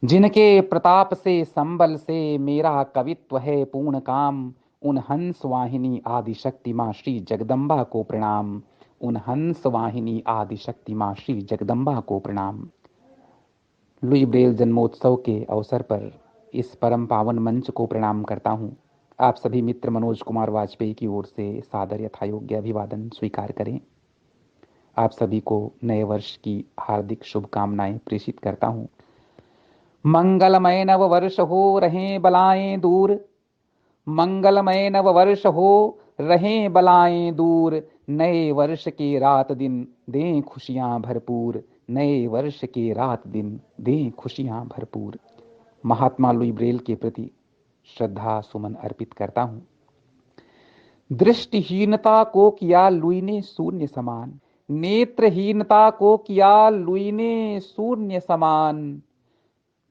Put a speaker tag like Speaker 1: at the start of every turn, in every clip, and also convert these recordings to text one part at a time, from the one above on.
Speaker 1: जिनके प्रताप से संबल से मेरा कवित्व है पूर्ण काम, उन हंस वाहिनी आदि शक्ति माँ श्री जगदम्बा को प्रणाम। उन हंस वाहिनी आदि शक्ति माँ श्री जगदम्बा को प्रणाम। लुई ब्रेल जन्मोत्सव के अवसर पर इस परम पावन मंच को प्रणाम करता हूँ। आप सभी मित्र मनोज कुमार वाजपेयी की ओर से सादर यथायोग्य अभिवादन स्वीकार करें। आप सभी को नए वर्ष की हार्दिक शुभकामनाएं प्रेषित करता हूँ। मंगलमय नव वर्ष हो रहें बलाएं दूर, मंगलमय नव वर्ष हो रहें बलाएं दूर, नए वर्ष के रात दिन दें खुशियां भरपूर, नए वर्ष के रात दिन दें खुशियां भरपूर। महात्मा लुई ब्रेल के प्रति श्रद्धा सुमन अर्पित करता हूं। दृष्टिहीनता को किया लुई ने शून्य समान, नेत्रहीनता को किया लुई ने शून्य समान,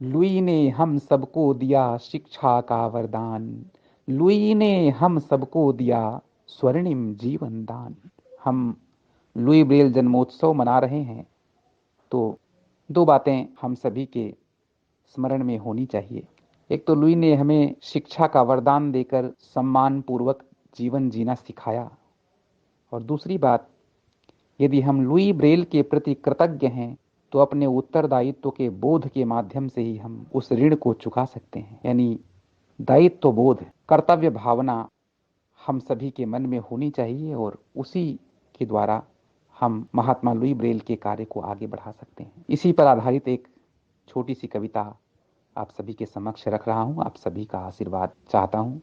Speaker 1: लुई ने हम सबको दिया शिक्षा का वरदान, लुई ने हम सबको दिया स्वर्णिम जीवन दान। हम लुई ब्रेल जन्मोत्सव मना रहे हैं तो दो बातें हम सभी के स्मरण में होनी चाहिए। एक तो लुई ने हमें शिक्षा का वरदान देकर सम्मान पूर्वक जीवन जीना सिखाया, और दूसरी बात, यदि हम लुई ब्रेल के प्रति कृतज्ञ हैं तो अपने उत्तरदायित्व के बोध के माध्यम से ही हम उस ऋण को चुका सकते हैं। यानी दायित्व बोध, कर्तव्य भावना हम सभी के मन में होनी चाहिए, और उसी के द्वारा हम महात्मा लुई ब्रेल के कार्य को आगे बढ़ा सकते हैं। इसी पर आधारित एक छोटी सी कविता आप सभी के समक्ष रख रहा हूं। आप सभी का आशीर्वाद चाहता हूं।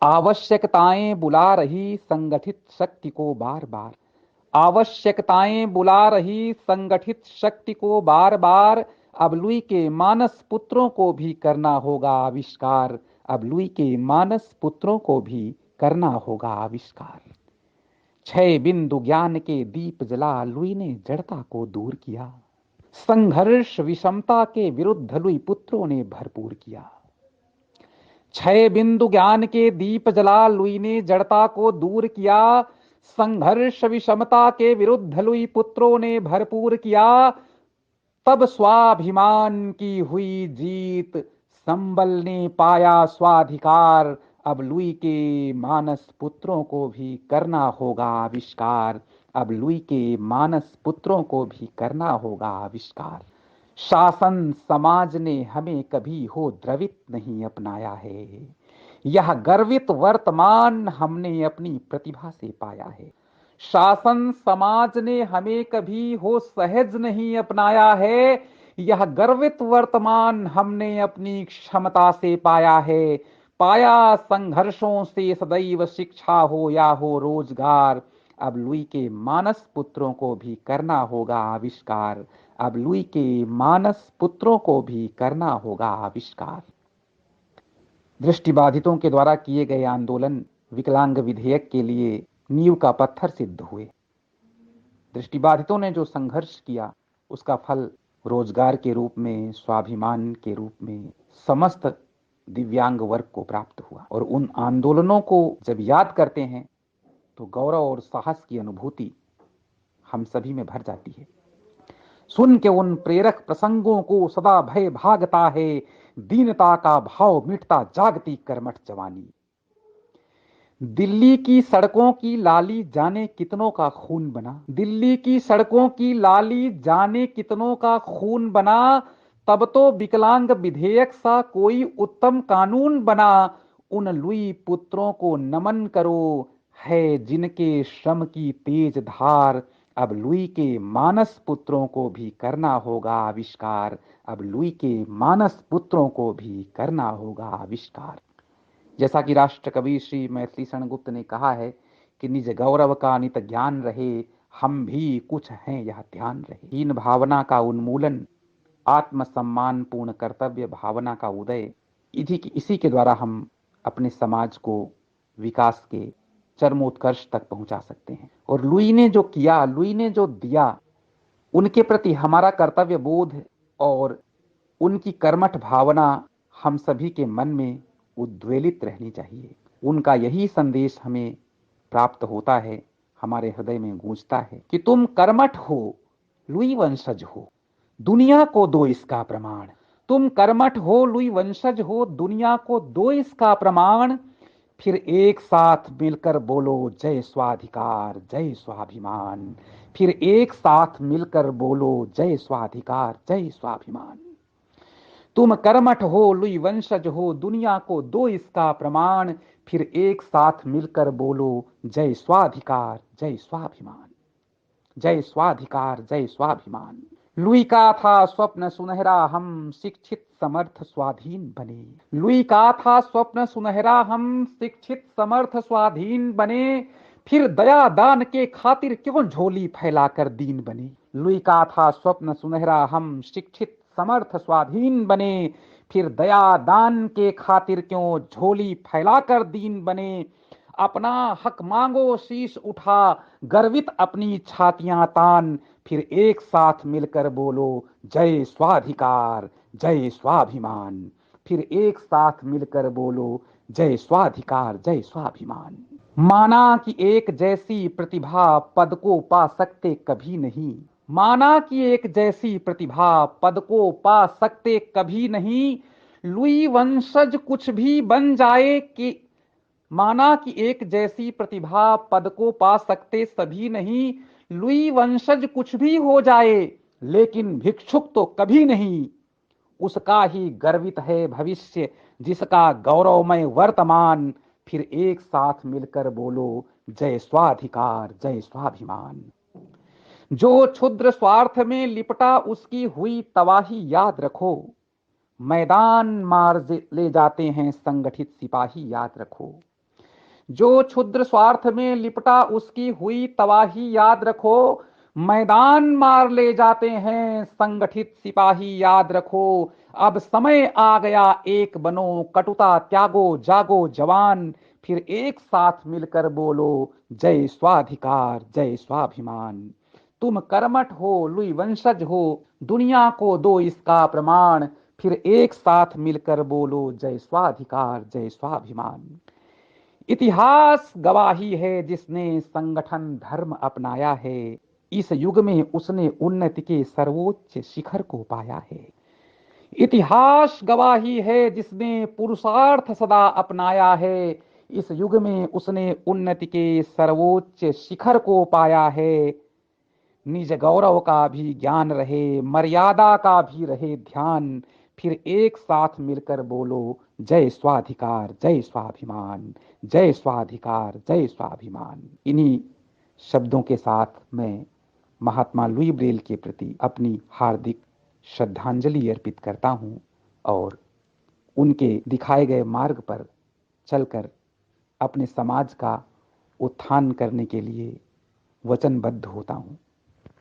Speaker 1: आवश्यकताएं बुला रही संगठित शक्ति को बार बार, आवश्यकताएं बुला रही संगठित शक्ति को बार बार, अब लुई के मानस पुत्रों को भी करना होगा आविष्कार, अब लुई के मानस पुत्रों को भी करना होगा आविष्कार। 6 बिंदु ज्ञान के दीप जला लुई ने जड़ता को दूर किया, संघर्ष विषमता के विरुद्ध लुई पुत्रों ने भरपूर किया। 6 बिंदु ज्ञान के दीप जला लुई ने जड़ता को दूर किया, संघर्ष विषमता के विरुद्ध लुई पुत्रों ने भरपूर किया। तब स्वाभिमान की हुई जीत, संबल ने पाया स्वाधिकार, अब लुई के मानस पुत्रों को भी करना होगा आविष्कार, अब लुई के मानस पुत्रों को भी करना होगा आविष्कार। शासन समाज ने हमें कभी हो द्रवित नहीं अपनाया है, यह गर्वित वर्तमान हमने अपनी प्रतिभा से पाया है। शासन समाज ने हमें कभी हो सहज नहीं अपनाया है, यह गर्वित वर्तमान हमने अपनी क्षमता से पाया है। पाया संघर्षों से सदैव शिक्षा हो या हो रोजगार, अब लुई के मानस पुत्रों को भी करना होगा आविष्कार, अब लुई के मानस पुत्रों को भी करना होगा आविष्कार। दृष्टिबाधितों के द्वारा किए गए आंदोलन विकलांग विधेयक के लिए नींव का पत्थर सिद्ध हुए। दृष्टिबाधितों ने जो संघर्ष किया उसका फल रोजगार के रूप में, स्वाभिमान के रूप में समस्त दिव्यांग वर्ग को प्राप्त हुआ। और उन आंदोलनों को जब याद करते हैं तो गौरव और साहस की अनुभूति हम सभी में भर जाती है। सुन के उन प्रेरक प्रसंगों को सदा भय भागता है, दीनता का भाव मिटता जागती कर्मठ जवानी। दिल्ली की सड़कों की लाली जाने कितनों का खून बना, दिल्ली की सड़कों की लाली जाने कितनों का खून बना, तब तो विकलांग विधेयक सा कोई उत्तम कानून बना। उन लुई पुत्रों को नमन करो, है जिनके श्रम की तेज धार, अब लुई के मानस पुत्रों को भी करना होगा आविष्कार, अब लुई के मानस पुत्रों को भी करना होगा आविष्कार। जैसा कि राष्ट्र कवि श्री मैथिली शरण गुप्त ने कहा है कि निज गौरव का नित ज्ञान रहे, हम भी कुछ हैं यह ध्यान रहे। हीन भावना का उन्मूलन, आत्मसम्मान पूर्ण कर्तव्य भावना का उदय, इसी के द्वारा हम अपने समाज को विकास के चरमोत्कर्ष तक पहुंचा सकते हैं। और लुई ने जो किया, लुई ने जो दिया, उनके प्रति हमारा कर्तव्य बोध और उनकी कर्मठ भावना हम सभी के मन में उद्वेलित रहनी चाहिए। उनका यही संदेश हमें प्राप्त होता है, हमारे हृदय में गूंजता है कि तुम कर्मठ हो, लुई वंशज हो, दुनिया को दो इसका प्रमाण। तुम कर्मठ हो लुई वंशज हो, दुनिया को दो इसका प्रमाण। फिर एक साथ मिलकर बोलो जय स्वाधिकार जय स्वाभिमान। फिर एक साथ मिलकर बोलो जय स्वाधिकार जय स्वाभिमान। तुम कर्मठ हो लुई वंशज हो, दुनिया को दो इसका प्रमाण। फिर एक साथ मिलकर बोलो जय स्वाधिकार जय स्वाभिमान। जय स्वाधिकार जय स्वाभिमान। लुई का था स्वप्न सुनहरा, हम शिक्षित समर्थ स्वाधीन बने। लुई का था स्वप्न सुनहरा, हम शिक्षित समर्थ स्वाधीन बने। फिर दया दान के खातिर क्यों झोली फैलाकर दीन बने। लुई का था स्वप्न सुनहरा, हम शिक्षित समर्थ स्वाधीन बने। फिर दया दान के खातिर क्यों झोली फैलाकर दीन बने। अपना हक मांगो शीश उठा, गर्वित अपनी छातियां तान। फिर एक साथ मिलकर बोलो जय स्वाधिकार जय स्वाभिमान। फिर एक साथ मिलकर बोलो जय स्वाधिकार जय स्वाभिमान। माना कि एक जैसी प्रतिभा पद को पा सकते कभी नहीं। माना कि एक जैसी प्रतिभा पद को पा सकते कभी नहीं। लुई वंशज कुछ भी बन जाए कि माना कि एक जैसी प्रतिभा पद को पा सकते सभी नहीं। लुई वंशज कुछ भी हो जाए, लेकिन भिक्षुक तो कभी नहीं। उसका ही गर्वित है भविष्य, जिसका गौरवमय वर्तमान। फिर एक साथ मिलकर बोलो जय स्वाधिकार जय स्वाभिमान। जो क्षुद्र स्वार्थ में लिपटा उसकी हुई तबाही याद रखो। मैदान मार ले जाते हैं संगठित सिपाही याद रखो। जो क्षुद्र स्वार्थ में लिपटा उसकी हुई तबाही याद रखो। मैदान मार ले जाते हैं संगठित सिपाही याद रखो। अब समय आ गया एक बनो, कटुता त्यागो जागो जवान। फिर एक साथ मिलकर बोलो जय स्वाधिकार जय स्वाभिमान। तुम कर्मठ हो लुई वंशज हो, दुनिया को दो इसका प्रमाण। फिर एक साथ मिलकर बोलो जय स्वाधिकार जय स्वाभिमान। इतिहास गवाही है जिसने संगठन धर्म अपनाया है। इस युग में उसने उन्नति के सर्वोच्च शिखर को पाया है। इतिहास गवाही है जिसने पुरुषार्थ सदा अपनाया है। इस युग में उसने उन्नति के सर्वोच्च शिखर को पाया है। निज गौरव का भी ज्ञान रहे, मर्यादा का भी रहे ध्यान। फिर एक साथ मिलकर बोलो जय स्वाधिकार जय स्वाभिमान। जय स्वाधिकार जय स्वाभिमान। इन्हीं शब्दों के साथ मैं महात्मा लुई ब्रेल के प्रति अपनी हार्दिक श्रद्धांजलि अर्पित करता हूं और उनके दिखाए गए मार्ग पर चलकर अपने समाज का उत्थान करने के लिए वचनबद्ध होता हूं।